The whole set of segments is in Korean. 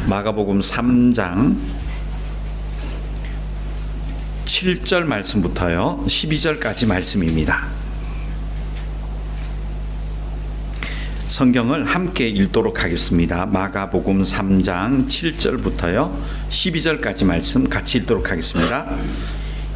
마가복음 3장 7절 말씀부터요 12절까지 말씀입니다. 성경을 함께 읽도록 하겠습니다. 마가복음 3장 7절부터요 12절까지 말씀 같이 읽도록 하겠습니다.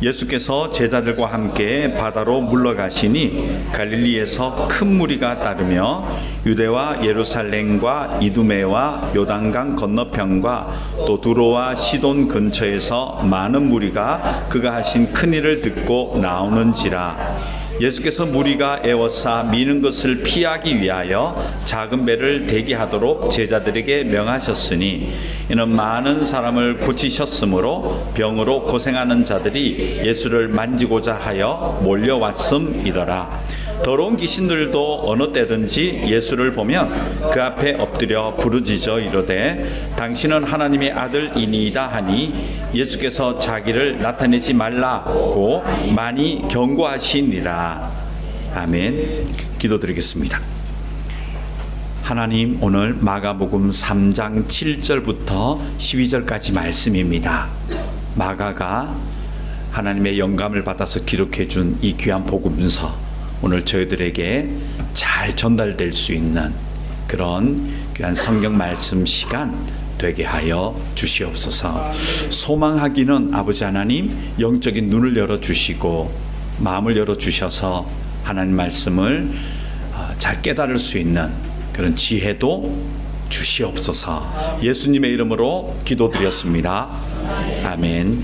예수께서 제자들과 함께 바다로 물러가시니 갈릴리에서 큰 무리가 따르며 유대와 예루살렘과 이두메와 요단강 건너편과 또 두로와 시돈 근처에서 많은 무리가 그가 하신 큰 일을 듣고 나오는지라. 예수께서 무리가 애워싸 미는 것을 피하기 위하여 작은 배를 대기하도록 제자들에게 명하셨으니 이는 많은 사람을 고치셨으므로 병으로 고생하는 자들이 예수를 만지고자 하여 몰려왔음이더라. 더러운 귀신들도 어느 때든지 예수를 보면 그 앞에 엎드려 부르짖어 이르되 당신은 하나님의 아들이니이다 하니 예수께서 자기를 나타내지 말라고 많이 경고하시니라. 아멘. 기도드리겠습니다. 하나님, 오늘 마가복음 3장 7절부터 12절까지 말씀입니다. 마가가 하나님의 영감을 받아서 기록해 준 이 귀한 복음서, 오늘 저희들에게 잘 전달될 수 있는 그런 귀한 성경 말씀 시간 되게 하여 주시옵소서. 소망하기는 아버지 하나님 영적인 눈을 열어주시고 마음을 열어주셔서 하나님 말씀을 잘 깨달을 수 있는 그런 지혜도 주시옵소서. 예수님의 이름으로 기도드렸습니다. 아멘.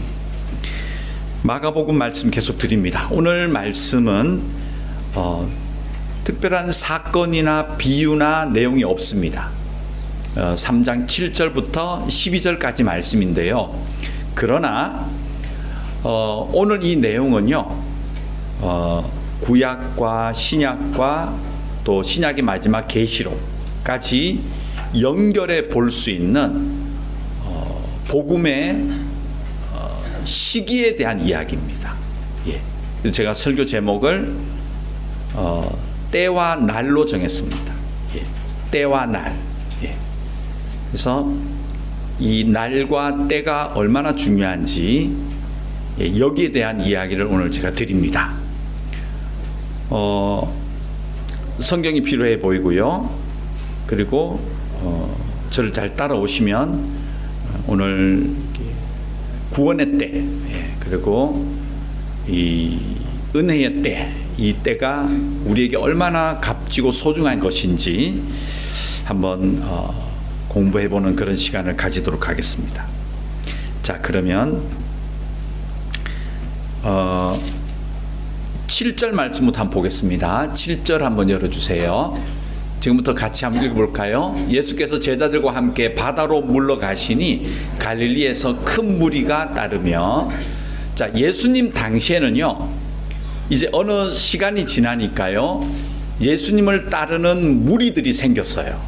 마가복음 말씀 계속 드립니다. 오늘 말씀은 특별한 사건이나 비유나 내용이 없습니다. 3장 7절부터 12절까지 말씀인데요. 그러나 오늘 이 내용은요, 구약과 신약과 또 신약의 마지막 계시록까지 연결해 볼 수 있는 복음의 시기에 대한 이야기입니다. 예. 제가 설교 제목을 때와 날로 정했습니다. 예. 때와 날. 예. 그래서 이 날과 때가 얼마나 중요한지, 예, 여기에 대한 이야기를 오늘 제가 드립니다. 성경이 필요해 보이고요. 그리고 저를 잘 따라오시면 오늘 구원의 때, 예, 그리고 이 은혜의 때, 이 때가 우리에게 얼마나 값지고 소중한 것인지 한번 공부해보는 그런 시간을 가지도록 하겠습니다. 자, 그러면 7절 말씀부터 한번 보겠습니다. 7절 한번 열어주세요. 지금부터 같이 한번 읽어볼까요? 예수께서 제자들과 함께 바다로 물러가시니 갈릴리에서 큰 무리가 따르며. 자, 예수님 당시에는요, 이제 어느 시간이 지나니까요, 예수님을 따르는 무리들이 생겼어요.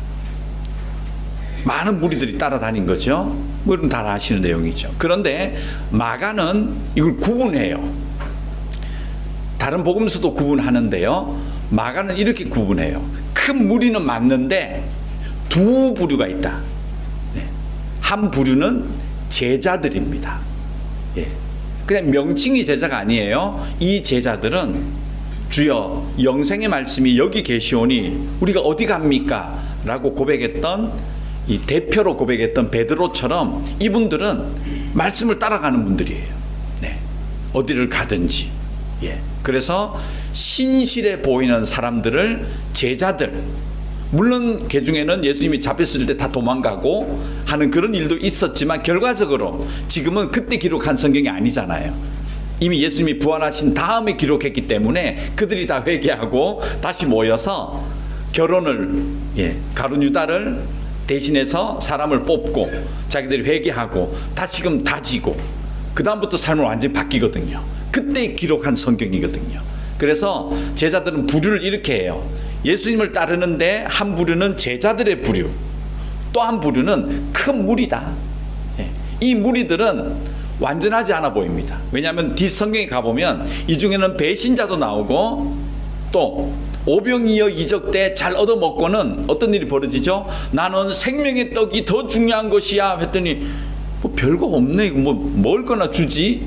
많은 무리들이 따라다닌 거죠. 여러분 다 아시는 내용이죠. 그런데 마가는 이걸 구분해요. 다른 복음서도 구분하는데요, 마가는 이렇게 구분해요. 큰 무리는 맞는데 두 부류가 있다. 한 부류는 제자들입니다. 예. 그냥 명칭이 제자가 아니에요. 이 제자들은 주여 영생의 말씀이 여기 계시오니 우리가 어디 갑니까? 라고 고백했던, 이 대표로 고백했던 베드로처럼 이분들은 말씀을 따라가는 분들이에요. 네. 어디를 가든지. 예. 그래서 신실해 보이는 사람들을 제자들, 물론 그 중에는 예수님이 잡혔을 때 다 도망가고 하는 그런 일도 있었지만 결과적으로 지금은 그때 기록한 성경이 아니잖아요. 이미 예수님이 부활하신 다음에 기록했기 때문에 그들이 다 회개하고 다시 모여서 결혼을, 예, 가룟 유다를 대신해서 사람을 뽑고 자기들이 회개하고 다시금 다지고 그 다음부터 삶을 완전히 바뀌거든요. 그때 기록한 성경이거든요. 그래서 제자들은 부류를 이렇게 해요. 예수님을 따르는데 한 부류는 제자들의 부류, 또 한 부류는 큰 무리다. 이 무리들은 완전하지 않아 보입니다. 왜냐하면 뒷성경에 가보면 이 중에는 배신자도 나오고 또 오병이어 이적때 잘 얻어먹고는 어떤 일이 벌어지죠? 나는 생명의 떡이 더 중요한 것이야 했더니 뭐 별거 없네. 뭐 먹을 거나 주지.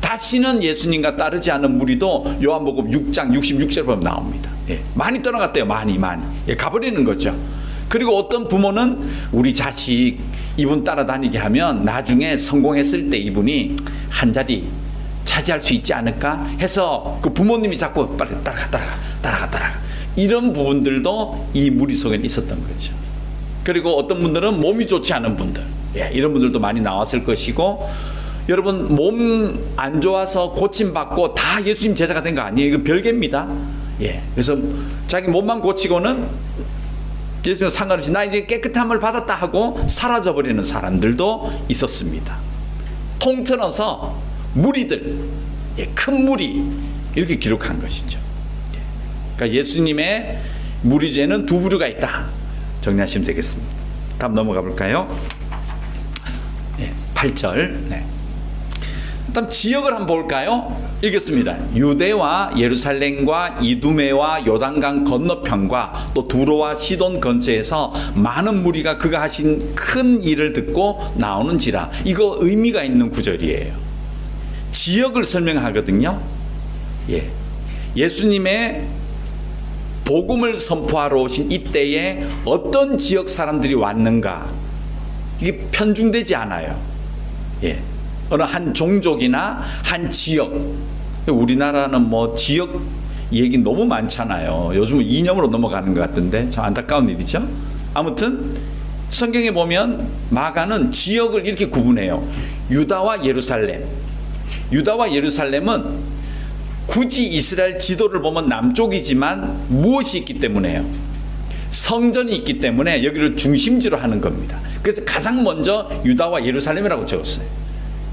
다시는 예수님과 따르지 않은 무리도 요한복음 6장 66절 보면 나옵니다. 예, 많이 떠나갔대요. 많이. 예, 가버리는 거죠. 그리고 어떤 부모는 우리 자식 이분 따라다니게 하면 나중에 성공했을 때 이분이 한 자리 차지할 수 있지 않을까 해서 그 부모님이 자꾸 빨리 따라가 이런 부분들도 이 무리 속에 있었던 거죠. 그리고 어떤 분들은 몸이 좋지 않은 분들, 예, 이런 분들도 많이 나왔을 것이고, 여러분 몸 안 좋아서 고침받고 다 예수님 제자가 된 거 아니에요. 이거 별개입니다. 예, 그래서 자기 몸만 고치고는 예수님 상관없이 나 이제 깨끗함을 받았다 하고 사라져버리는 사람들도 있었습니다. 통틀어서 무리들, 예, 큰 무리 이렇게 기록한 것이죠. 예, 그러니까 예수님의 무리죄는 두 부류가 있다 정리하시면 되겠습니다. 다음 넘어가 볼까요? 예, 8절. 네. 다음 지역을 한번 볼까요? 읽겠습니다. 유대와 예루살렘과 이두메와 요단강 건너편과 또 두로와 시돈 근처에서 많은 무리가 그가 하신 큰 일을 듣고 나오는지라. 이거 의미가 있는 구절이에요. 지역을 설명하거든요. 예, 예수님의 복음을 선포하러 오신 이때에 어떤 지역 사람들이 왔는가, 이게 편중되지 않아요. 예, 어느 한 종족이나 한 지역. 우리나라는 뭐 지역 얘기 너무 많잖아요. 요즘은 이념으로 넘어가는 것 같은데 참 안타까운 일이죠. 아무튼 성경에 보면 마가는 지역을 이렇게 구분해요. 유다와 예루살렘. 유다와 예루살렘은 굳이 이스라엘 지도를 보면 남쪽이지만 무엇이 있기 때문에요? 성전이 있기 때문에 여기를 중심지로 하는 겁니다. 그래서 가장 먼저 유다와 예루살렘이라고 적었어요.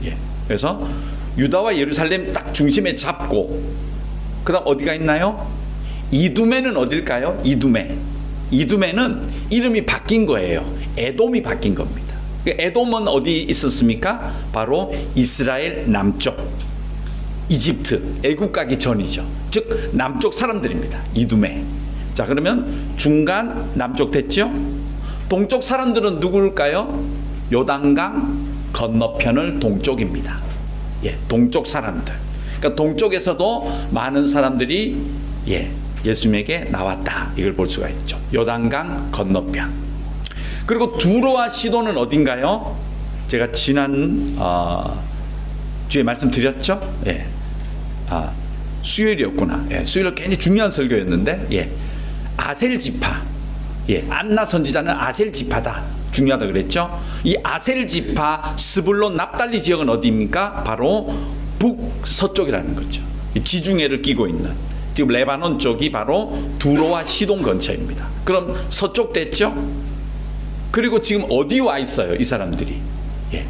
예, 그래서 유다와 예루살렘 딱 중심에 잡고, 그 다음 어디가 있나요? 이두메는 어딜까요? 이두메는 이름이 바뀐 거예요. 에돔이 바뀐 겁니다. 에돔은 어디 있었습니까? 바로 이스라엘 남쪽, 이집트, 애국 가기 전이죠. 즉 남쪽 사람들입니다. 이두메. 자, 그러면 중간 남쪽 됐죠? 동쪽 사람들은 누구일까요? 요단강 건너편을 동쪽입니다. 예, 동쪽 사람들. 그러니까 동쪽에서도 많은 사람들이 예수님에게 나왔다. 이걸 볼 수가 있죠. 요단강 건너편. 그리고 두로와 시돈은 어딘가요? 제가 지난 주에 말씀드렸죠. 예, 수요일이었구나. 예, 수요일 굉장히 중요한 설교였는데, 예, 아셀 지파. 예, 안나 선지자는 아셀 지파다. 중요하다 그랬죠. 이 아셀 지파 스불론 납달리 지역은 어디입니까? 바로 북서쪽이라는 거죠. 지중해를 끼고 있는, 지금 레바논 쪽이 바로 두로와 시돈 근처입니다. 그럼 서쪽 됐죠. 그리고 지금 어디 와 있어요, 이 사람들이? 예,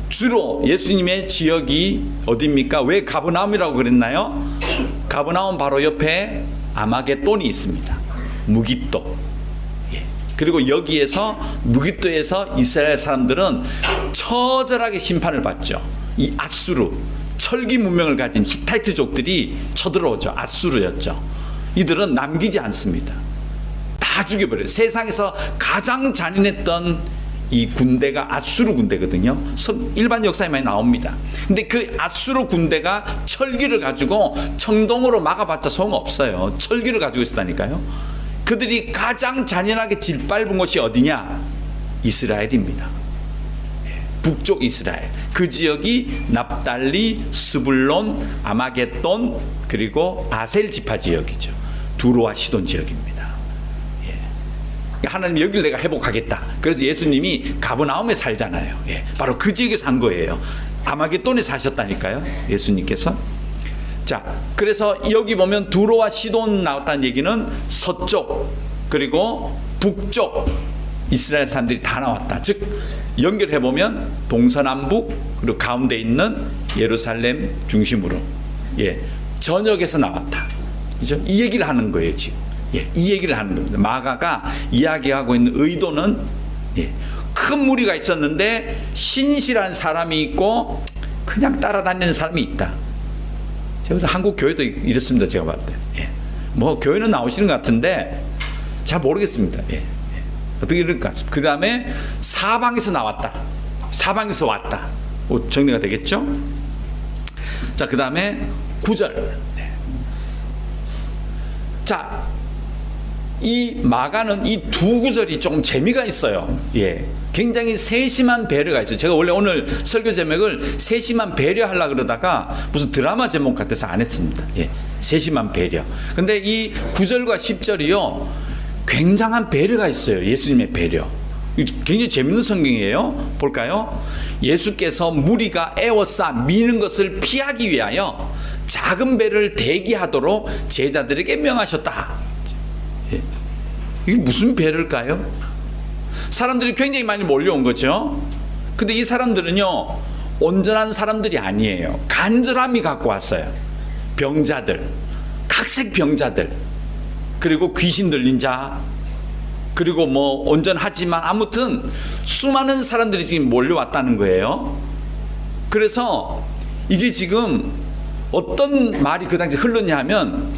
주로 예수님의 지역이 어디입니까? 왜 가브나움이라고 그랬나요? 가브나움 바로 옆에 아마겟돈이 있습니다. 무깃도. 예, 그리고 여기에서 무깃도에서 이스라엘 사람들은 처절하게 심판을 받죠. 이 아수르, 철기 문명을 가진 히타이트족들이 쳐들어오죠. 아수르였죠. 이들은 남기지 않습니다. 다 죽여버려요. 세상에서 가장 잔인했던 이 군대가 아수르 군대거든요. 일반 역사에 많이 나옵니다. 근데 그 아수르 군대가 철기를 가지고 청동으로 막아봤자 소용없어요. 철기를 가지고 있었다니까요. 그들이 가장 잔인하게 짓밟은 곳이 어디냐? 이스라엘입니다. 북쪽 이스라엘. 그 지역이 납달리, 스불론, 아마겟돈, 그리고 아셀 지파 지역이죠. 두로와 시돈 지역입니다. 하나님 여기를 내가 회복하겠다. 그래서 예수님이 가브나움에 살잖아요. 예, 바로 그 지역에 산 거예요. 아마겟돈에 사셨다니까요, 예수님께서. 자, 그래서 여기 보면 두로와 시돈 나왔다는 얘기는 서쪽 그리고 북쪽 이스라엘 사람들이 다 나왔다. 즉 연결해 보면 동서남북 그리고 가운데 있는 예루살렘 중심으로, 예, 전역에서 나왔다. 그죠? 이 얘기를 하는 거예요 지금. 예, 이 얘기를 하는 겁니다. 마가가 이야기하고 있는 의도는, 예, 큰 무리가 있었는데 신실한 사람이 있고 그냥 따라다니는 사람이 있다. 제가 한국 교회도 이렇습니다. 제가 봤을 때. 예, 뭐 교회는 나오시는 것 같은데 잘 모르겠습니다. 예. 어떻게 이럴 것 같습니다. 그 다음에 사방에서 나왔다. 사방에서 왔다. 정리가 되겠죠? 자, 그 다음에 9절. 네. 자, 이 마가는 이 두 구절이 조금 재미가 있어요. 예. 굉장히 세심한 배려가 있어요. 제가 원래 오늘 설교 제목을 세심한 배려하려고 그러다가 무슨 드라마 제목 같아서 안 했습니다. 예. 세심한 배려. 근데 이 9절과 10절이요. 굉장한 배려가 있어요. 예수님의 배려. 굉장히 재밌는 성경이에요. 볼까요? 예수께서 무리가 에워싸 미는 것을 피하기 위하여 작은 배를 대기하도록 제자들에게 명하셨다. 예. 이게 무슨 배를까요? 사람들이 굉장히 많이 몰려온 거죠. 근데 이 사람들은요, 온전한 사람들이 아니에요. 간절함이 갖고 왔어요. 병자들, 각색 병자들, 그리고 귀신 들린 자, 그리고 뭐 온전하지만 아무튼 수많은 사람들이 지금 몰려왔다는 거예요. 그래서 이게 지금 어떤 말이 그 당시에 흘렀냐 하면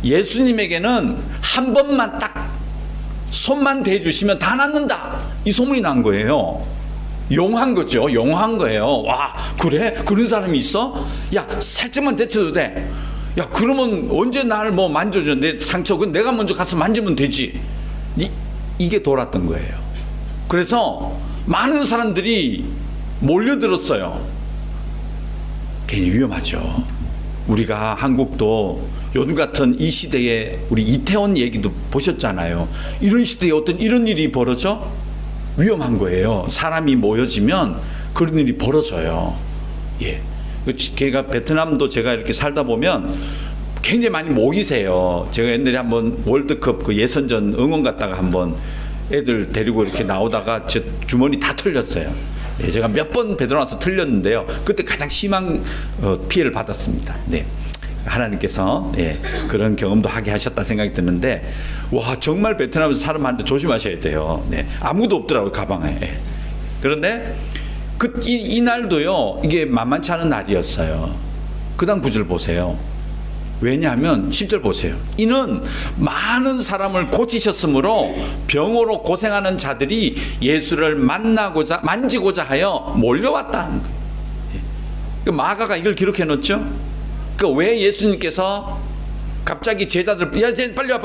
예수님에게는 한 번만 딱 손만 대주시면 다 낫는다, 이 소문이 난 거예요. 용한 거죠. 용한 거예요. 와, 그래? 그런 사람이 있어? 야, 살짝만 데쳐도 돼. 야, 그러면 언제 나를 뭐 만져줘? 내 상처, 그건 내가 먼저 가서 만지면 되지. 이게 돌았던 거예요. 그래서 많은 사람들이 몰려들었어요. 괜히 위험하죠. 우리가 한국도 요즘 같은 이 시대에 우리 이태원 얘기도 보셨잖아요. 이런 시대에 어떤 이런 일이 벌어져? 위험한 거예요. 사람이 모여지면 그런 일이 벌어져요. 예. 걔가 베트남도 제가 이렇게 살다 보면 굉장히 많이 모이세요. 제가 옛날에 한번 월드컵 그 예선전 응원 갔다가 한번 애들 데리고 이렇게 나오다가 제 주머니 다 털렸어요. 예, 제가 몇 번 베드로와서 틀렸는데요. 그때 가장 심한 피해를 받았습니다. 네. 하나님께서 그런 경험도 하게 하셨다 생각이 드는데, 와, 정말 베트남에서 사람한테 조심하셔야 돼요. 네. 아무도 없더라고요, 가방에. 예. 그런데 이 날도요, 이게 만만치 않은 날이었어요. 그 다음 9절 보세요. 왜냐하면 10절 보세요. 이는 많은 사람을 고치셨으므로 병으로 고생하는 자들이 예수를 만지고자 하여 몰려왔다는 거예요. 마가가 이걸 기록해 놓죠. 왜 예수님께서 갑자기 제자들, 야, 빨리 와,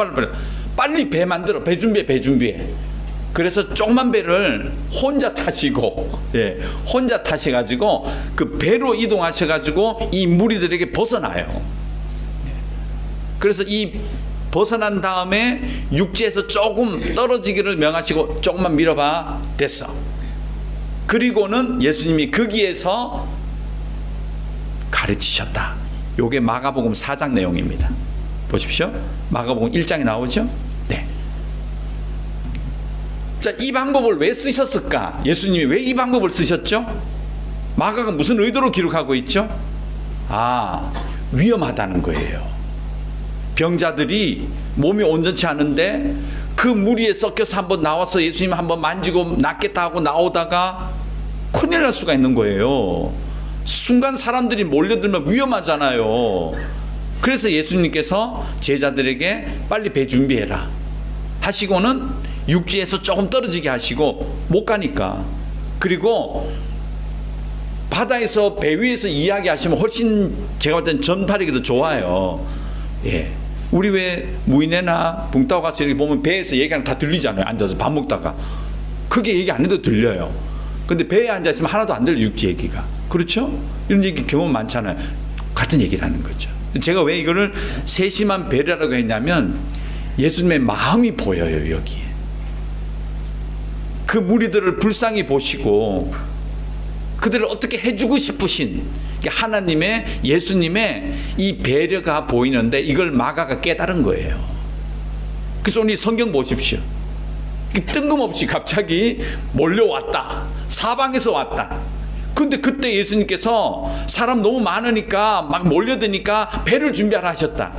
빨리 배 만들어, 배 준비해. 그래서 조그만 배를 혼자 타시고, 혼자 타셔가지고 그 배로 이동하셔가지고 이 무리들에게 벗어나요. 그래서 이 벗어난 다음에 육지에서 조금 떨어지기를 명하시고 조금만 밀어봐, 됐어. 그리고는 예수님이 거기에서 가르치셨다. 요게 마가복음 4장 내용입니다. 보십시오. 마가복음 1장에 나오죠. 네. 자, 이 방법을 왜 쓰셨을까? 예수님이 왜 이 방법을 쓰셨죠? 마가가 무슨 의도로 기록하고 있죠? 위험하다는 거예요. 병자들이 몸이 온전치 않은데 그 무리에 섞여서 한번 나와서 예수님 한번 만지고 낫겠다 하고 나오다가 큰일 날 수가 있는 거예요. 순간 사람들이 몰려들면 위험하잖아요. 그래서 예수님께서 제자들에게 빨리 배 준비해라 하시고는 육지에서 조금 떨어지게 하시고, 못 가니까. 그리고 바다에서 배 위에서 이야기하시면 훨씬 제가 볼 때는 전파력이 더 좋아요. 예. 우리 왜 무인회나 붕따오 가서 이렇게 보면 배에서 얘기하는 거 다 들리잖아요. 앉아서 밥 먹다가 크게 얘기 안 해도 들려요. 근데 배에 앉아 있으면 하나도 안 들려, 육지 얘기가. 그렇죠? 이런 얘기 경험 많잖아요. 같은 얘기를 하는 거죠. 제가 왜 이거를 세심한 배려라고 했냐면 예수님의 마음이 보여요, 여기에. 그 무리들을 불쌍히 보시고 그들을 어떻게 해주고 싶으신 하나님의, 예수님의 이 배려가 보이는데 이걸 마가가 깨달은 거예요. 그래서 오늘 성경 보십시오. 뜬금없이 갑자기 몰려왔다. 사방에서 왔다. 근데 그때 예수님께서 사람 너무 많으니까 막 몰려드니까 배를 준비하라 하셨다.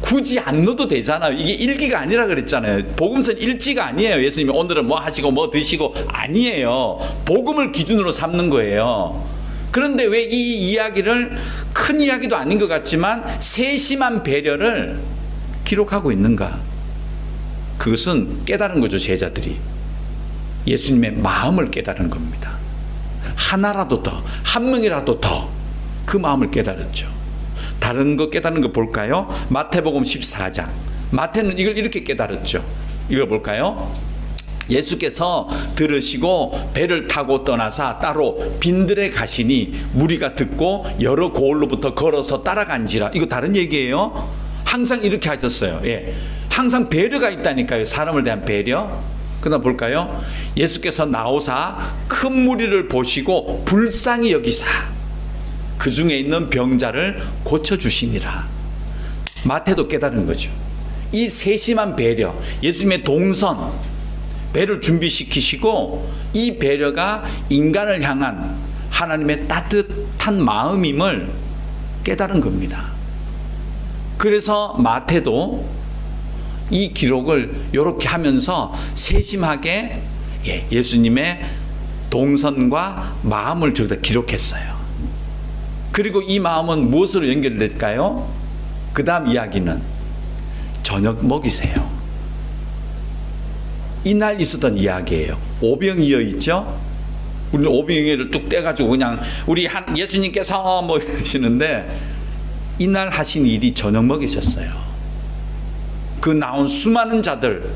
굳이 안 넣어도 되잖아요. 이게 일기가 아니라 그랬잖아요. 복음서는 일지가 아니에요. 예수님이 오늘은 뭐 하시고 뭐 드시고 아니에요. 복음을 기준으로 삼는 거예요. 그런데 왜 이 이야기를, 큰 이야기도 아닌 것 같지만 세심한 배려를 기록하고 있는가? 그것은 깨달은 거죠. 제자들이 예수님의 마음을 깨달은 겁니다. 하나라도 더, 한 명이라도 더 그 마음을 깨달았죠. 다른 거 깨달은 거 볼까요? 마태복음 14장. 마태는 이걸 이렇게 깨달았죠. 읽어볼까요? 예수께서 들으시고 배를 타고 떠나사 따로 빈들에 가시니 무리가 듣고 여러 고을로부터 걸어서 따라간지라. 이거 다른 얘기예요. 항상 이렇게 하셨어요. 예. 항상 배려가 있다니까요. 사람을 대한 배려. 그다음 볼까요? 예수께서 나오사 큰 무리를 보시고 불쌍히 여기사 그 중에 있는 병자를 고쳐주시니라. 마태도 깨달은 거죠. 이 세심한 배려, 예수님의 동선, 배를 준비시키시고 이 배려가 인간을 향한 하나님의 따뜻한 마음임을 깨달은 겁니다. 그래서 마태도 이 기록을 이렇게 하면서 세심하게 예수님의 동선과 마음을 저기다 기록했어요. 그리고 이 마음은 무엇으로 연결될까요? 그 다음 이야기는 저녁 먹이세요. 이날 있었던 이야기예요. 오병이어 있죠? 우리는 오병이어를 뚝 떼가지고 그냥 우리 예수님께서 뭐 이러시는데 이날 하신 일이 저녁 먹이셨어요. 그 나온 수많은 자들,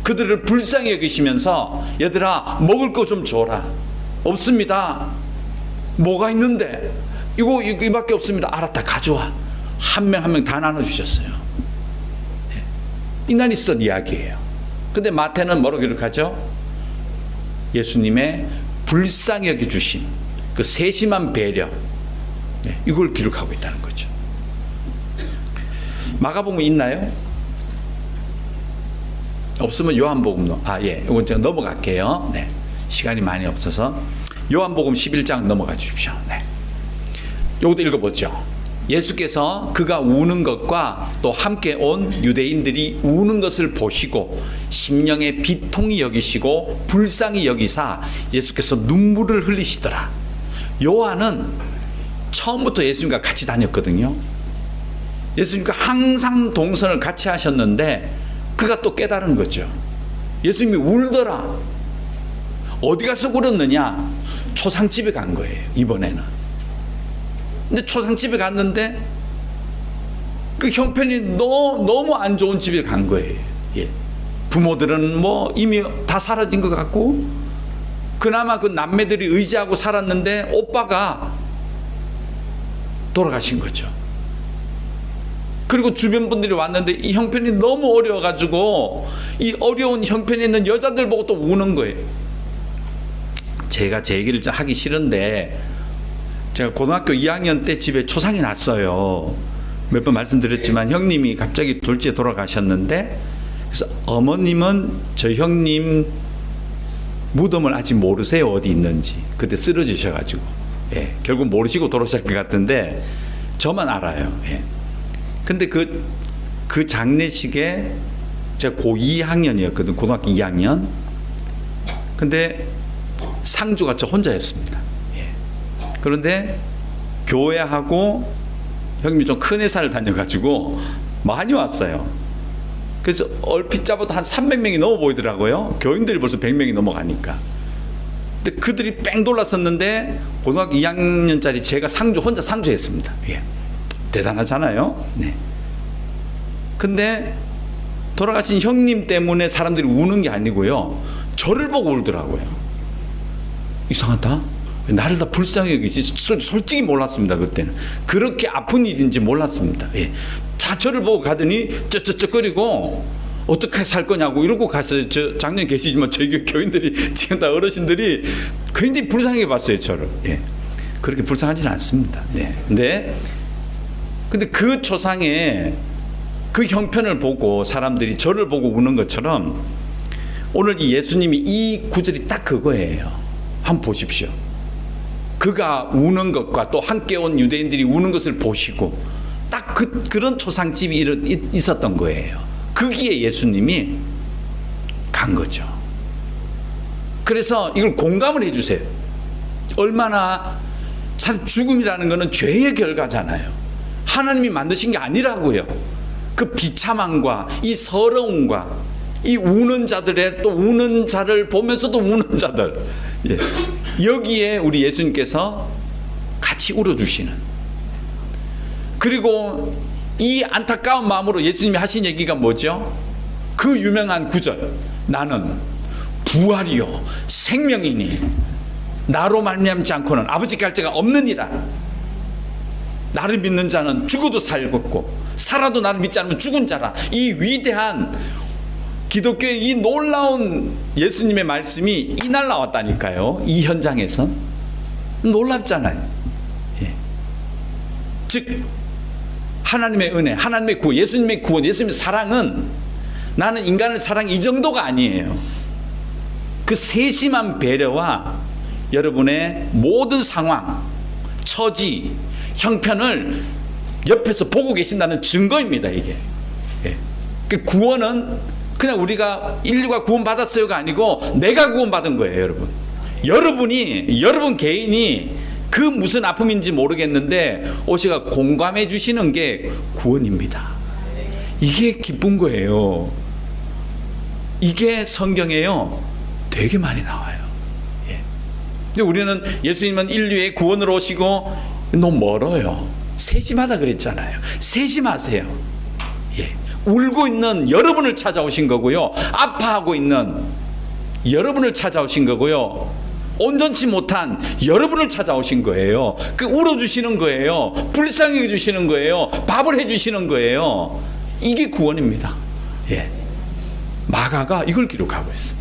그들을 불쌍히 여기시면서 얘들아 먹을 거 좀 줘라. 없습니다. 뭐가 있는데? 이밖에 없습니다. 알았다, 가져와. 한 명 한 명 다 나눠주셨어요. 네. 이날 있었던 이야기예요. 근데 마태는 뭐라고 기록하죠? 예수님의 불쌍히 여겨주신 그 세심한 배려, 네, 이걸 기록하고 있다는 거죠. 마가복음 있나요? 없으면 요한복음 이건 제가 넘어갈게요. 네. 시간이 많이 없어서 요한복음 11장 넘어가 주십시오. 네. 요것도 읽어보죠. 예수께서 그가 우는 것과 또 함께 온 유대인들이 우는 것을 보시고 심령의 비통히 여기시고 불쌍히 여기사 예수께서 눈물을 흘리시더라. 요한은 처음부터 예수님과 같이 다녔거든요. 예수님과 항상 동선을 같이 하셨는데 그가 또 깨달은 거죠. 예수님이 울더라. 어디 가서 울었느냐? 초상집에 간 거예요, 이번에는. 근데 초상집에 갔는데 그 형편이 너무 안 좋은 집에 간 거예요. 예. 부모들은 뭐 이미 다 사라진 것 같고 그나마 그 남매들이 의지하고 살았는데 오빠가 돌아가신 거죠. 그리고 주변 분들이 왔는데 이 형편이 너무 어려워가지고 이 어려운 형편에 있는 여자들 보고 또 우는 거예요. 제가 제 얘기를 좀 하기 싫은데 제가 고등학교 2학년 때 집에 초상이 났어요. 몇 번 말씀드렸지만 형님이 갑자기 돌지에 돌아가셨는데 그래서 어머님은 저 형님 무덤을 아직 모르세요. 어디 있는지. 그때 쓰러지셔가지고 결국 모르시고 돌아오실 것 같은데 저만 알아요. 근데 그 장례식에 제가 고2 학년이었거든. 고등학교 2학년. 근데 상주가 저 혼자였습니다. 그런데 교회하고 형님이 좀 큰 회사를 다녀가지고 많이 왔어요. 그래서 얼핏 잡아도 한 300명이 넘어 보이더라고요. 교인들이 벌써 100명이 넘어가니까. 근데 그들이 뺑 돌았었는데 고등학교 2학년짜리 제가 혼자 상주했습니다. 대단하잖아요. 네. 근데 돌아가신 형님 때문에 사람들이 우는 게 아니고요. 저를 보고 울더라고요. 이상하다. 나를 다 불쌍히 여기지. 솔직히 몰랐습니다. 그때는 그렇게 아픈 일인지 몰랐습니다. 자 저를 보고 가더니 쩌쩌쩌거리고 어떻게 살 거냐고 이러고 갔어요. 저 작년에 계시지만 저희 교인들이 지금 다 어르신들이 굉장히 불쌍하게 봤어요. 저를. 그렇게 불쌍하지는 않습니다. 근데 그 초상에 그 형편을 보고 사람들이 저를 보고 우는 것처럼 오늘 이 예수님이 이 구절이 딱 그거예요. 한번 보십시오. 그가 우는 것과 또 함께 온 유대인들이 우는 것을 보시고 딱 그런 초상집이 있었던 거예요. 거기에 예수님이 간 거죠. 그래서 이걸 공감을 해주세요. 얼마나 참 죽음이라는 것은 죄의 결과잖아요. 하나님이 만드신 게 아니라고요. 그 비참함과 이 서러움과 이 우는 자들의 또 우는 자를 보면서도 우는 자들, 예. 여기에 우리 예수님께서 같이 울어주시는, 그리고 이 안타까운 마음으로 예수님이 하신 얘기가 뭐죠? 그 유명한 구절, 나는 부활이요 생명이니 나로 말미암지 않고는 아버지께 갈 자가 없느니라. 나를 믿는 자는 죽어도 살겠고 살아도 나를 믿지 않으면 죽은 자라. 이 위대한 기독교의 이 놀라운 예수님의 말씀이 이날 나왔다니까요. 이 현장에서 놀랍잖아요. 예. 즉 하나님의 은혜, 하나님의 구원, 예수님의 구원, 예수님의 사랑은 나는 인간을 사랑해 이 정도가 아니에요. 그 세심한 배려와 여러분의 모든 상황, 처지, 형편을 옆에서 보고 계신다는 증거입니다. 이게. 예. 그 구원은 그냥 우리가 인류가 구원받았어요가 아니고 내가 구원받은 거예요. 여러분 개인이 그 무슨 아픔인지 모르겠는데 오시가 공감해 주시는 게 구원입니다. 이게 기쁜 거예요. 이게 성경에요 되게 많이 나와요. 예. 근데 우리는 예수님은 인류의 구원으로 오시고 너무 멀어요. 세심하다 그랬잖아요. 세심하세요. 예. 울고 있는 여러분을 찾아오신 거고요. 아파하고 있는 여러분을 찾아오신 거고요. 온전치 못한 여러분을 찾아오신 거예요. 그 울어주시는 거예요. 불쌍히 해주시는 거예요. 밥을 해주시는 거예요. 이게 구원입니다. 예. 마가가 이걸 기록하고 있어요.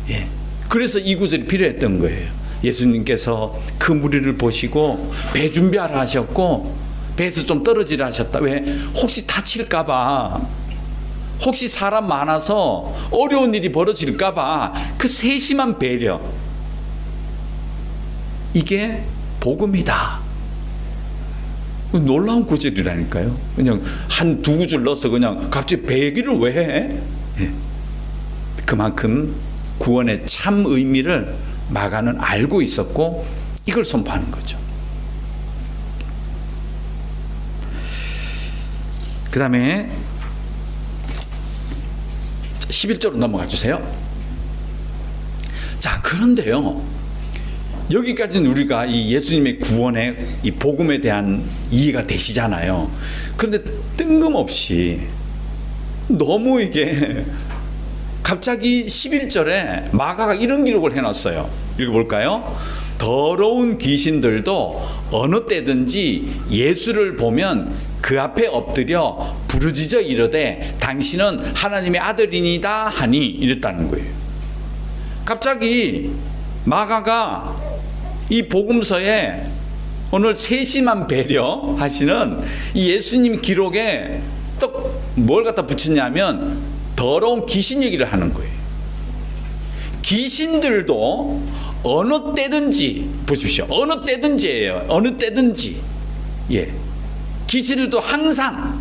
예. 그래서 이 구절이 필요했던 거예요. 예수님께서 그 무리를 보시고 배 준비하라 하셨고 배에서 좀 떨어지라 하셨다. 왜? 혹시 다칠까봐, 혹시 사람 많아서 어려운 일이 벌어질까봐 그 세심한 배려, 이게 복음이다. 놀라운 구절이라니까요. 그냥 한 두 구절 넣어서 그냥 갑자기 배 얘기를 왜 해? 예. 그만큼 구원의 참 의미를 마가는 알고 있었고 이걸 선포하는 거죠. 그 다음에 11절로 넘어가 주세요. 자, 그런데요, 여기까지는 우리가 이 예수님의 구원의 이 복음에 대한 이해가 되시잖아요. 그런데 뜬금없이 너무 이게 갑자기 11절에 마가가 이런 기록을 해놨어요. 읽어볼까요? 더러운 귀신들도 어느 때든지 예수를 보면 그 앞에 엎드려 부르짖어 이르되 당신은 하나님의 아들이니다 하니 이랬다는 거예요. 갑자기 마가가 이 복음서에 오늘 세심한 배려 하시는 이 예수님 기록에 또 뭘 갖다 붙였냐면 더러운 귀신 얘기를 하는 거예요. 귀신들도 어느 때든지, 보십시오. 어느 때든지예요. 어느 때든지. 예. 귀신들도 항상,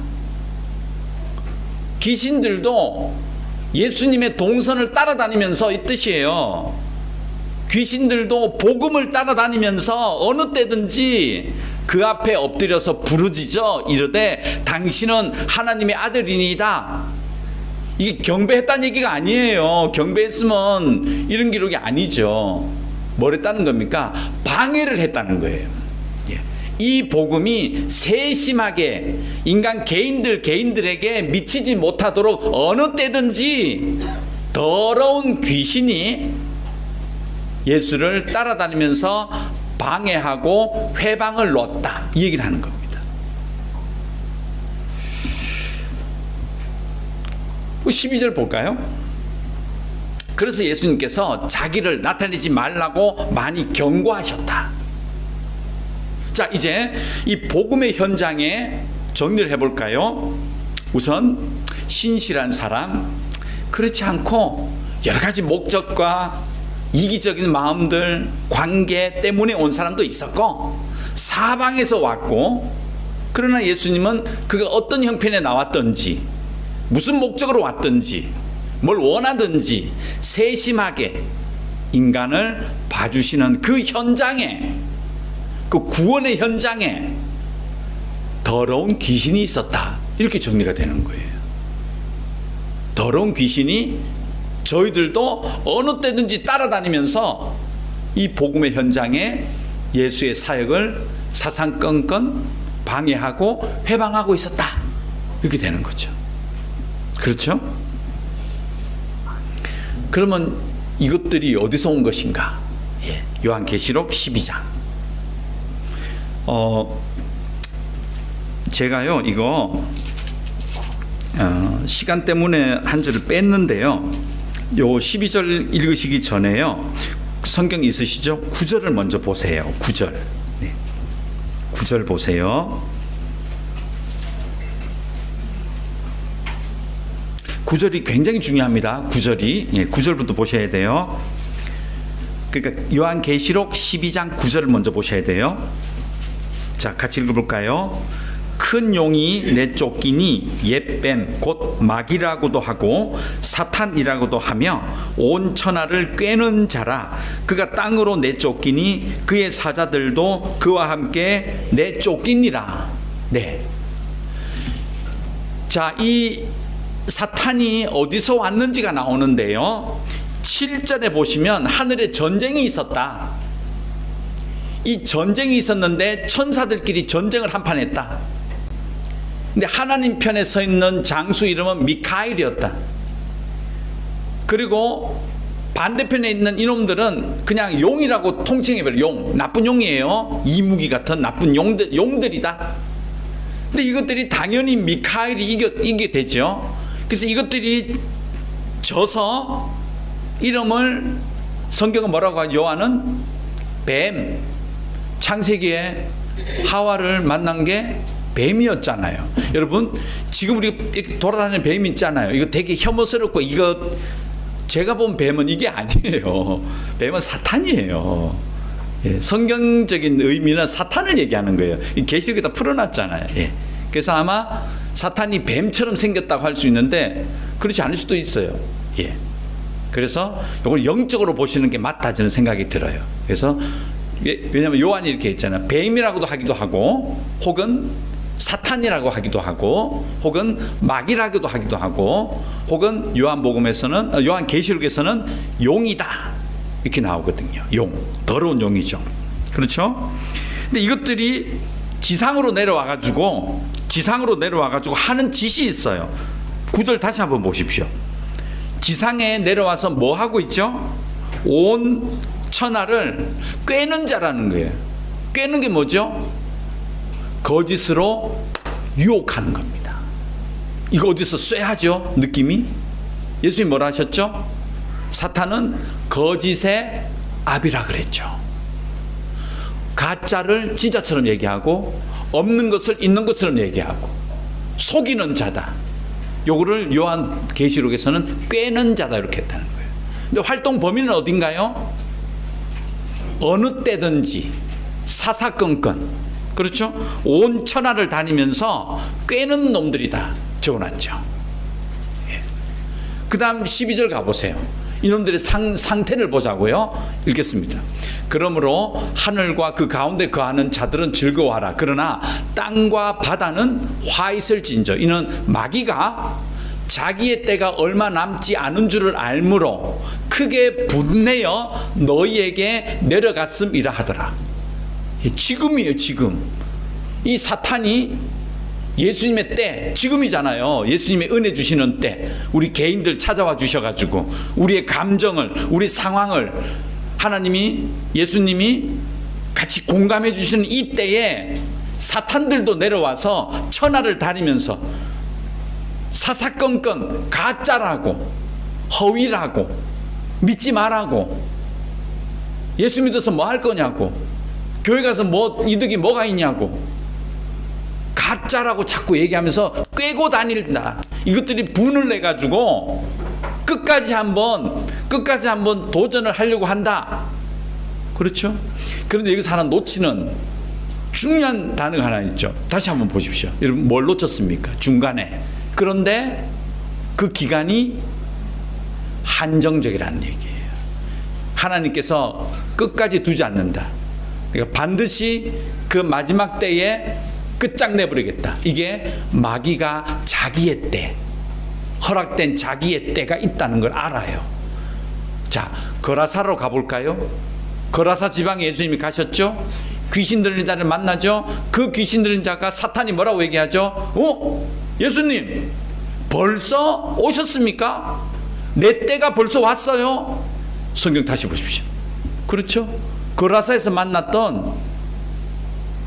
귀신들도 예수님의 동선을 따라다니면서 이 뜻이에요. 귀신들도 복음을 따라다니면서 어느 때든지 그 앞에 엎드려서 부르짖어 이르되 당신은 하나님의 아들이니다. 이게 경배했다는 얘기가 아니에요. 경배했으면 이런 기록이 아니죠. 뭘 했다는 겁니까? 방해를 했다는 거예요. 예. 이 복음이 세심하게 인간 개인들에게 미치지 못하도록 어느 때든지 더러운 귀신이 예수를 따라다니면서 방해하고 회방을 놓았다, 이 얘기를 하는 겁니다. 12절 볼까요? 그래서 예수님께서 자기를 나타내지 말라고 많이 경고하셨다. 자, 이제 이 복음의 현장에 정리를 해볼까요? 우선 신실한 사람, 그렇지 않고 여러 가지 목적과 이기적인 마음들, 관계 때문에 온 사람도 있었고 사방에서 왔고, 그러나 예수님은 그가 어떤 형편에 나왔든지 무슨 목적으로 왔든지 뭘 원하든지 세심하게 인간을 봐주시는 그 현장에, 그 구원의 현장에 더러운 귀신이 있었다, 이렇게 정리가 되는 거예요. 더러운 귀신이 저희들도 어느 때든지 따라다니면서 이 복음의 현장에 예수의 사역을 사상건건 방해하고 회방하고 있었다. 이렇게 되는 거죠. 그렇죠? 그러면 이것들이 어디서 온 것인가? 요한계시록 12장. 제가요 이거 시간 때문에 한 줄을 뺐는데요. 요 12절 읽으시기 전에요. 성경 있으시죠? 9절을 먼저 보세요. 9절. 네. 9절 보세요. 9절이 굉장히 중요합니다. 9절이. 예, 9절부터 보셔야 돼요. 그러니까 요한계시록 12장 9절을 먼저 보셔야 돼요. 자, 같이 읽어볼까요? 큰 용이 내쫓기니 옛뱀 곧 마귀라고도 하고 사탄이라고도 하며 온 천하를 꿰는 자라. 그가 땅으로 내쫓기니 그의 사자들도 그와 함께 내쫓기니라. 네. 자, 이 사탄이 어디서 왔는지가 나오는데요. 7절에 보시면 하늘에 전쟁이 있었다. 이 전쟁이 있었는데 천사들끼리 전쟁을 한판 했다. 근데 하나님 편에 서 있는 장수 이름은 미카엘이었다. 그리고 반대편에 있는 이놈들은 그냥 용이라고 통칭해버려. 용, 나쁜 용이에요. 이무기 같은 나쁜 용들이다. 근데 이것들이 당연히 미카엘이 이게 되죠. 그래서 이것들이 져서 이름을 성경은 뭐라고 하죠? 요한은 뱀, 창세기에 하와를 만난 게 뱀이었잖아요. 여러분, 지금 우리 돌아다니는 뱀 있잖아요. 이거 되게 혐오스럽고, 이거 제가 본 뱀은 이게 아니에요. 뱀은 사탄이에요. 예, 성경적인 의미는 사탄을 얘기하는 거예요. 이 계시록에다 풀어놨잖아요. 예. 그래서 아마 사탄이 뱀처럼 생겼다고 할 수 있는데 그렇지 않을 수도 있어요. 예. 그래서 이걸 영적으로 보시는 게 맞다 저는 생각이 들어요. 그래서 왜냐하면 요한이 이렇게 했잖아요. 뱀이라고도 하기도 하고, 혹은 사탄이라고 하기도 하고, 혹은 마귀라고도 하기도 하고, 혹은 요한복음에서는, 요한계시록에서는 용이다 이렇게 나오거든요. 용, 더러운 용이죠. 그렇죠? 근데 이것들이 지상으로 내려와가지고 하는 짓이 있어요. 9절 다시 한번 보십시오. 지상에 내려와서 뭐 하고 있죠? 온 천하를 꿰는 자라는 거예요. 꿰는 게 뭐죠? 거짓으로 유혹하는 겁니다. 이거 어디서 쇠하죠? 느낌이? 예수님이 뭐라 하셨죠? 사탄은 거짓의 아비라 그랬죠. 가짜를 진짜처럼 얘기하고 없는 것을 있는 것처럼 얘기하고 속이는 자다. 요거를 요한 계시록에서는 꿰는 자다 이렇게 했다는 거예요. 근데 활동 범위는 어딘가요? 어느 때든지 사사건건, 그렇죠? 온 천하를 다니면서 꿰는 놈들이다 적어놨죠. 예. 그 다음 12절 가보세요. 이놈들의 상태를 보자고요. 읽겠습니다. 그러므로 하늘과 그 가운데 거하는 자들은 즐거워하라. 그러나 땅과 바다는 화 있을진저. 이는 마귀가 자기의 때가 얼마 남지 않은 줄을 알므로 크게 분내어 너희에게 내려갔음이라 하더라. 지금이에요. 지금 이 사탄이 예수님의 때, 지금이잖아요. 예수님의 은혜 주시는 때, 우리 개인들 찾아와 주셔가지고 우리의 감정을, 우리 상황을 하나님이, 예수님이 같이 공감해 주시는 이 때에 사탄들도 내려와서 천하를 다니면서 사사건건 가짜라고, 허위라고, 믿지 말라고, 예수 믿어서 뭐 할 거냐고, 교회 가서 뭐 이득이 뭐가 있냐고, 가짜라고 자꾸 얘기하면서 꿰고 다닌다. 이것들이 분을 내가지고 끝까지 한번 도전을 하려고 한다. 그렇죠? 그런데 여기서 하나 놓치는 중요한 단어가 하나 있죠. 다시 한번 보십시오. 여러분 뭘 놓쳤습니까? 중간에. 그런데 그 기간이 한정적이라는 얘기예요. 하나님께서 끝까지 두지 않는다. 그러니까 반드시 그 마지막 때에 끝장내버리겠다. 이게 마귀가 자기의 때, 허락된 자기의 때가 있다는 걸 알아요. 자, 거라사로 가볼까요? 거라사 지방에 예수님이 가셨죠? 귀신 들린 자를 만나죠? 그 귀신 들린 자가 사탄이 뭐라고 얘기하죠? 예수님 벌써 오셨습니까? 내 때가 벌써 왔어요. 성경 다시 보십시오. 그렇죠? 거라사에서 만났던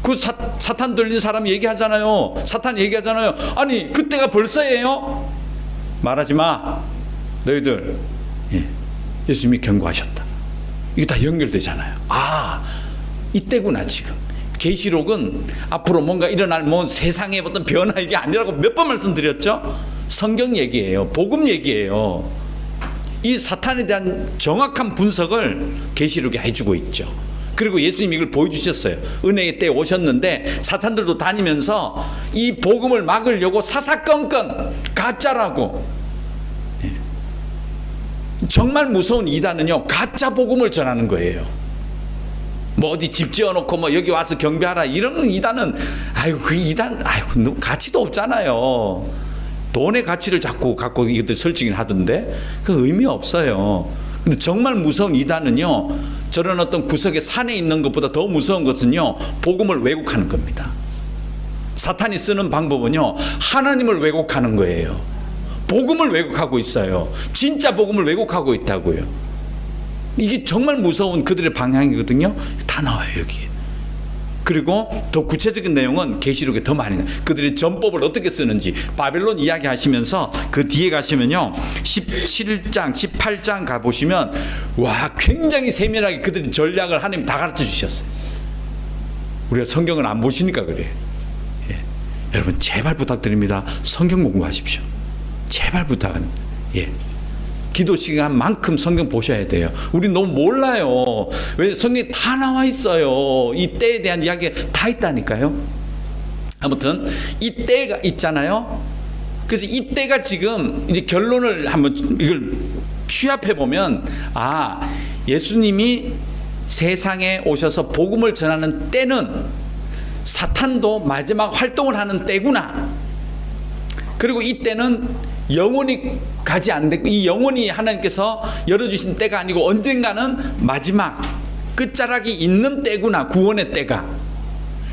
그 사탄 들린 사람 얘기하잖아요. 사탄 얘기하잖아요. 아니 그때가 벌써예요? 말하지 마 너희들. 예수님이 경고하셨다. 이게 다 연결되잖아요. 이때구나. 지금 계시록은 앞으로 뭔가 일어날 세상의 어떤 변화 이게 아니라고 몇 번 말씀드렸죠. 성경 얘기예요. 복음 얘기예요. 이 사탄에 대한 정확한 분석을 계시록에 해주고 있죠. 그리고 예수님이 이걸 보여주셨어요. 은혜의 때에 오셨는데 사탄들도 다니면서 이 복음을 막으려고 사사건건 가짜라고. 정말 무서운 이단은요, 가짜 복음을 전하는 거예요. 뭐 어디 집 지어놓고 뭐 여기 와서 경배하라 이런 이단은 그 이단 가치도 없잖아요. 돈의 가치를 자꾸 갖고 이것들 설치긴 하던데 그 의미 없어요. 근데 정말 무서운 이단은요, 저런 어떤 구석에 산에 있는 것보다 더 무서운 것은요, 복음을 왜곡하는 겁니다. 사탄이 쓰는 방법은요, 하나님을 왜곡하는 거예요. 복음을 왜곡하고 있어요. 진짜 복음을 왜곡하고 있다고요. 이게 정말 무서운 그들의 방향이거든요. 다 나와요 여기. 그리고 더 구체적인 내용은 계시록에 더 많이 나와요. 그들의 전법을 어떻게 쓰는지 바벨론 이야기 하시면서 그 뒤에 가시면요 17장 18장 가보시면 와 굉장히 세밀하게 그들의 전략을 하나님 다 가르쳐 주셨어요. 우리가 성경을 안 보시니까 그래요. 여러분 제발 부탁드립니다. 성경 공부하십시오. 제발 부탁합니다. 기도 시간만큼 성경 보셔야 돼요. 우리 너무 몰라요. 왜 성경에 다 나와 있어요. 이 때에 대한 이야기가 다 있다니까요. 아무튼 이 때가 있잖아요. 그래서 이 때가 지금 이제 결론을 한번 이걸 취합해 보면 예수님이 세상에 오셔서 복음을 전하는 때는 사탄도 마지막 활동을 하는 때구나. 그리고 이 때는 영원히 가지 않는, 이 영원히 하나님께서 열어주신 때가 아니고 언젠가는 마지막 끝자락이 있는 때구나. 구원의 때가.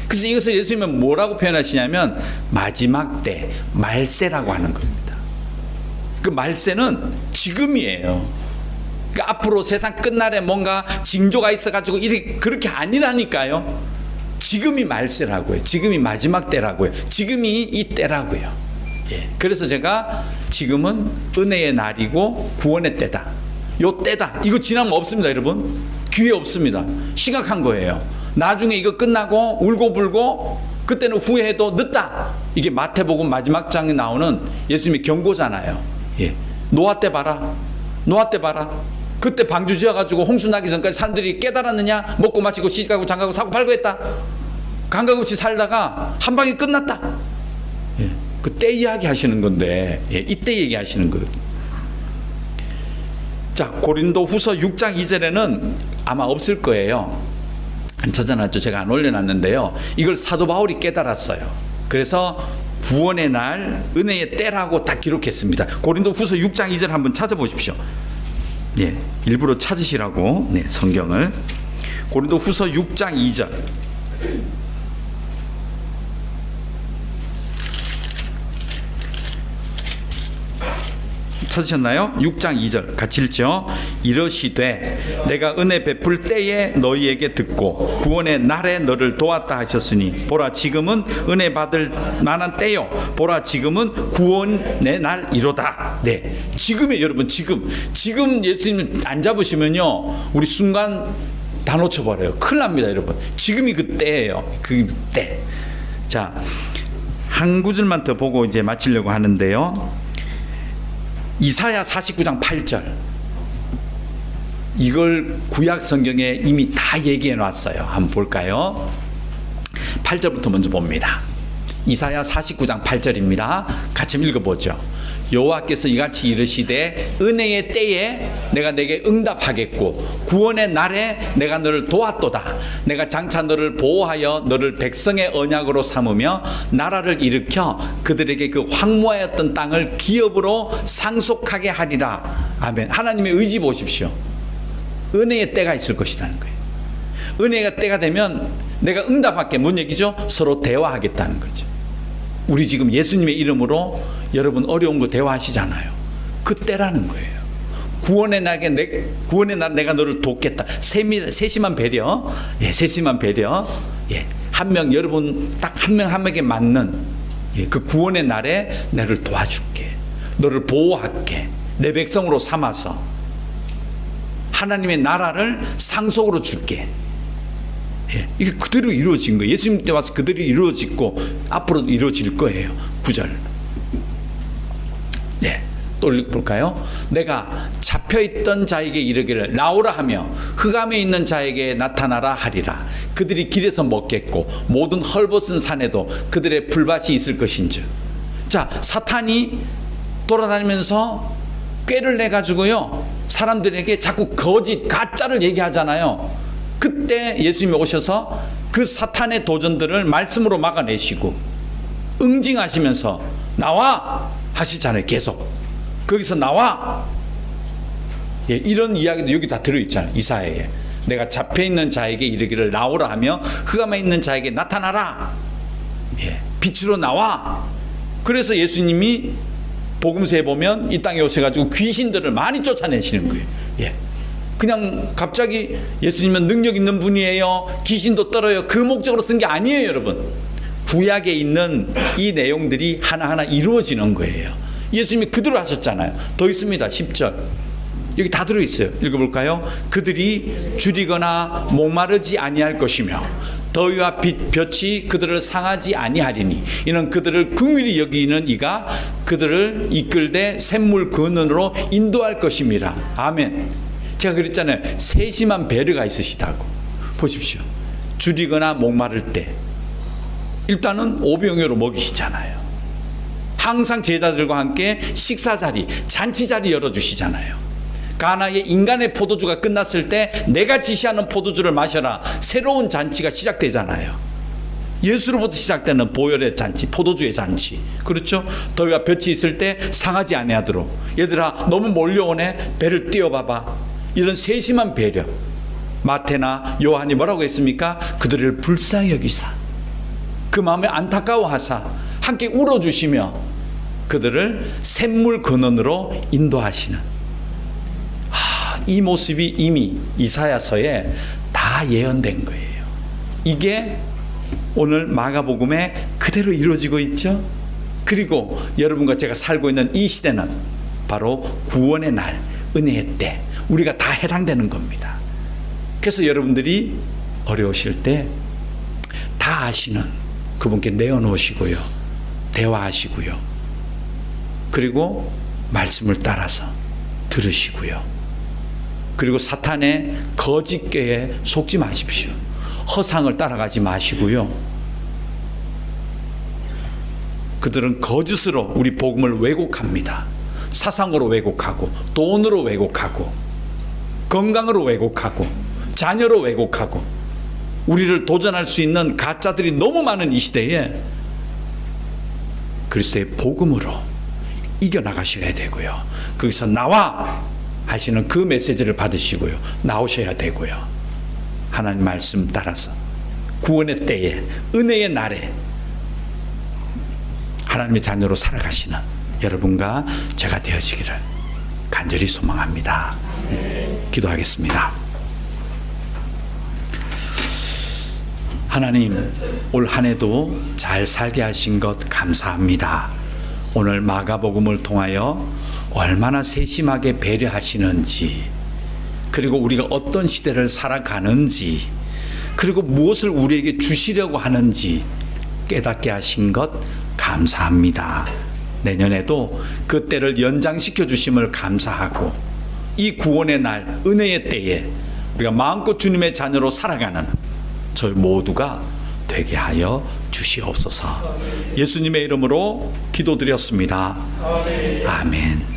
그래서 이것을 예수님은 뭐라고 표현하시냐면 마지막 때, 말세라고 하는 겁니다. 그 말세는 지금이에요. 그러니까 앞으로 세상 끝날에 뭔가 징조가 있어가지고 이렇게 그렇게 아니라니까요. 지금이 말세라고요. 지금이 마지막 때라고요. 지금이 이 때라고요. 그래서 제가 지금은 은혜의 날이고 구원의 때다. 요 때다. 이거 지나면 없습니다, 여러분. 기회 없습니다. 심각한 거예요. 나중에 이거 끝나고 울고불고 그때는 후회해도 늦다. 이게 마태복음 마지막 장에 나오는 예수님의 경고잖아요. 노아 때 봐라. 노아 때 봐라. 그때 방주 지어가지고 홍수 나기 전까지 사람들이 깨달았느냐? 먹고 마시고 시집가고 장가고 사고 팔고 했다. 감각 없이 살다가 한 방에 끝났다. 그때 이야기 하시는 건데, 이때 얘기 하시는 거예요. 자, 고린도 후서 6장 2절에는 아마 없을 거예요. 안 찾아놨죠. 제가 안 올려놨는데요. 이걸 사도 바울이 깨달았어요. 그래서 구원의 날, 은혜의 때라고 딱 기록했습니다. 고린도 후서 6장 2절 한번 찾아보십시오. 일부러 찾으시라고, 성경을. 고린도 후서 6장 2절. 찾으셨나요? 6장 2절 같이 읽죠. 이러시되 내가 은혜 베풀 때에 너희에게 듣고 구원의 날에 너를 도왔다 하셨으니 보라 지금은 은혜 받을 만한 때요 보라 지금은 구원의 날이로다. 지금이에요 여러분. 지금 예수님 안 잡으시면요 우리 순간 다 놓쳐버려요. 큰일 납니다 여러분. 지금이 그 때예요. 그 때. 자, 한 구절만 더 보고 이제 마치려고 하는데요. 이사야 49장 8절. 이걸 구약 성경에 이미 다 얘기해 놨어요. 한번 볼까요? 8절부터 먼저 봅니다. 이사야 49장 8절입니다. 같이 읽어보죠. 여호와께서 이같이 이르시되 은혜의 때에 내가 내게 응답하겠고 구원의 날에 내가 너를 도왔도다. 내가 장차 너를 보호하여 너를 백성의 언약으로 삼으며 나라를 일으켜 그들에게 그 황무하였던 땅을 기업으로 상속하게 하리라. 아멘. 하나님의 의지 보십시오. 은혜의 때가 있을 것이라는 거예요. 은혜가 때가 되면 내가 응답할게. 뭔 얘기죠? 서로 대화하겠다는 거죠. 우리 지금 예수님의 이름으로 여러분 어려운 거 대화하시잖아요. 그 때라는 거예요. 구원의 날 내가 너를 돕겠다. 세심한 배려. 예, 세심한 배려. 예, 한 명 여러분 딱 한 명 한 명에게 맞는 예, 그 구원의 날에 너를 도와줄게. 너를 보호할게. 내 백성으로 삼아서 하나님의 나라를 상속으로 줄게. 예, 이게 그대로 이루어진 거예요. 예수님 때 와서 그대로 이루어지고 앞으로도 이루어질 거예요. 9절. 예, 또 볼까요? 내가 잡혀있던 자에게 이르기를 나오라 하며 흑암에 있는 자에게 나타나라 하리라. 그들이 길에서 먹겠고 모든 헐벗은 산에도 그들의 불밭이 있을 것인즉. 자, 사탄이 돌아다니면서 꾀를 내가지고요 사람들에게 자꾸 거짓 가짜를 얘기하잖아요. 그때 예수님이 오셔서 그 사탄의 도전들을 말씀으로 막아내시고 응징하시면서 나와 하시잖아요. 계속 거기서 나와. 예, 이런 이야기도 여기 다 들어있잖아요. 이사야에 내가 잡혀있는 자에게 이르기를 나오라 하며 흑암에 있는 자에게 나타나라. 예, 빛으로 나와. 그래서 예수님이 복음서에 보면 이 땅에 오셔가지고 귀신들을 많이 쫓아내시는 거예요. 예. 그냥 갑자기 예수님은 능력 있는 분이에요. 귀신도 떨어요. 그 목적으로 쓴 게 아니에요, 여러분. 구약에 있는 이 내용들이 하나하나 이루어지는 거예요. 예수님이 그대로 하셨잖아요. 더 있습니다. 10절. 여기 다 들어있어요. 읽어볼까요? 그들이 줄이거나 목마르지 아니할 것이며 더위와 볕이 그들을 상하지 아니하리니 이는 그들을 긍휼히 여기는 이가 그들을 이끌되 샘물 근원으로 인도할 것임이라. 아멘. 제가 그랬잖아요. 세심한 배려가 있으시다고. 보십시오. 줄이거나 목마를 때 일단은 오병이어로 먹이시잖아요. 항상 제자들과 함께 식사 자리, 잔치 자리 열어주시잖아요. 가나의 인간의 포도주가 끝났을 때 내가 지시하는 포도주를 마셔라. 새로운 잔치가 시작되잖아요. 예수로부터 시작되는 보혈의 잔치, 포도주의 잔치. 그렇죠? 더위와 볕이 있을 때 상하지 아니하도록. 얘들아 너무 몰려오네. 배를 띄워봐봐. 이런 세심한 배려. 마태나 요한이 뭐라고 했습니까? 그들을 불쌍히 여기사 그 마음에 안타까워하사 함께 울어주시며 그들을 샘물 근원으로 인도하시는 이 모습이 이미 이사야서에 다 예언된 거예요. 이게 오늘 마가복음에 그대로 이루어지고 있죠. 그리고 여러분과 제가 살고 있는 이 시대는 바로 구원의 날, 은혜의 때 우리가 다 해당되는 겁니다. 그래서 여러분들이 어려우실 때 다 아시는 그분께 내어놓으시고요. 대화하시고요. 그리고 말씀을 따라서 들으시고요. 그리고 사탄의 거짓궤에 속지 마십시오. 허상을 따라가지 마시고요. 그들은 거짓으로 우리 복음을 왜곡합니다. 사상으로 왜곡하고 돈으로 왜곡하고 건강으로 왜곡하고 자녀로 왜곡하고 우리를 도전할 수 있는 가짜들이 너무 많은 이 시대에 그리스도의 복음으로 이겨나가셔야 되고요. 거기서 나와 하시는 그 메시지를 받으시고요. 나오셔야 되고요. 하나님 말씀 따라서 구원의 때에 은혜의 날에 하나님의 자녀로 살아가시는 여러분과 제가 되어지기를 간절히 소망합니다. 네, 기도하겠습니다. 하나님, 올 한 해도 잘 살게 하신 것 감사합니다. 오늘 마가복음을 통하여 얼마나 세심하게 배려하시는지, 그리고 우리가 어떤 시대를 살아가는지, 그리고 무엇을 우리에게 주시려고 하는지 깨닫게 하신 것 감사합니다. 내년에도 그 때를 연장시켜 주심을 감사하고 이 구원의 날, 은혜의 때에 우리가 마음껏 주님의 자녀로 살아가는 저희 모두가 되게 하여 주시옵소서. 예수님의 이름으로 기도드렸습니다. 아멘.